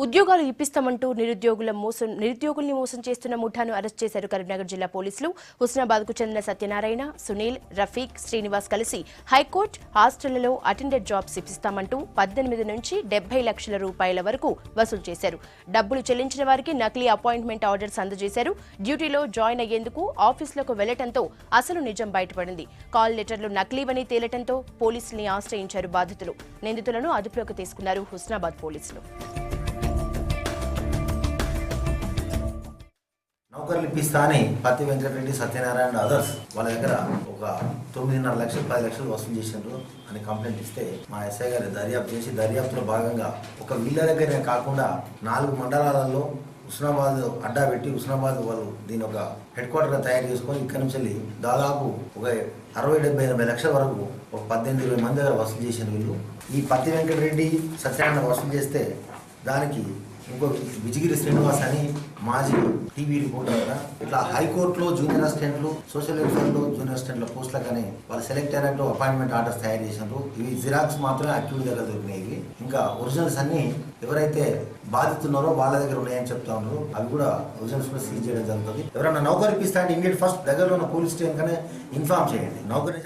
ఉద్యోగాలు ఇప్పిస్తామంటూ నిరుద్యోగుల్ని మోసం చేస్తున్న ముఠాను అరెస్ట్ చేశారు కరీంనగర్ జిల్లా పోలీసులు. హుస్నాబాద్కు చెందిన సత్యనారాయణ, సునీల్, రఫీక్, శ్రీనివాస్ కలిసి హైకోర్టు హాస్టళ్లలో అటెండెంట్ జాబ్స్ ఇప్పిస్తామంటూ 18 నుంచి 70 లక్షల రూపాయల వరకు వసూలు చేశారు. డబ్బులు చెల్లించిన వారికి నకిలీ అపాయింట్మెంట్ ఆర్డర్స్ అందజేశారు. డ్యూటీలో జాయిన్ అయ్యేందుకు ఆఫీసులకు వెళ్లటంతో అసలు నిజం బయటపడింది. కాల్ లెటర్లు నకిలీవని తేలటంతో పోలీసుల్ని ఆశ్రయించారు బాధితులు. నిందితులను అదుపులోకి తీసుకున్నారు హుస్నాబాద్ పోలీసులు. నౌకర్లు ఇప్పిస్తా అని పత్తి వెంకటరెడ్డి, సత్యనారాయణ అదర్స్ వాళ్ళ దగ్గర ఒక 9.5 లక్షలు 10 లక్షలు వసూలు చేసినారు అని కంప్లైంట్ ఇస్తే మా ఎస్ఐ గారు దర్యాప్తు చేసి దర్యాప్తులో భాగంగా ఒక వీళ్ళ దగ్గరనే కాకుండా 4 మండలాలలో హుస్నాబాద్ అడ్డా పెట్టి హుస్నాబాద్ వాళ్ళు దీని ఒక హెడ్ క్వార్టర్గా తయారు చేసుకొని ఇక్కడి నుంచి దాదాపు ఒక 60-70 లక్షల వరకు ఒక 18-20 మంది దగ్గర వసూలు చేసిన వీళ్ళు. ఈ పత్తి వెంకటరెడ్డి, సత్యనారాయణ వసూలు చేస్తే దానికి ఇంకో విజగిరి శ్రీనివాస్ అని మాజీ టీవీ రిపోర్టర్ కదా ఇట్లా హైకోర్టులో జూనియర్ అసిస్టెంట్లు, సోషల్ వెల్ఫేర్లో జూనియర్ అసిస్టెంట్ల పోస్టులకని వాళ్ళు సెలెక్ట్ అయినట్టు అపాయింట్మెంట్ ఆర్డర్స్ తయారు చేసినారు. ఇవి జిరాక్స్ మాత్రమే అక్యూడ్ దగ్గర దొరికినాయి. ఇంకా ఒరిజినల్స్ అన్ని ఎవరైతే బాధితున్నారో వాళ్ళ దగ్గర ఉన్నాయని చెప్తా ఉన్నారు. అవి కూడా ఒరిజినల్స్ కూడా సీజ్ చేయడం జరుగుతుంది. ఎవరైనా నౌకరు ఇప్పిస్తా అంటే ఇమీడియట్ ఫస్ట్ దగ్గరలో ఉన్న పోలీస్ స్టేషన్ కనే ఇన్ఫార్మ్ చేయండి. నౌకరు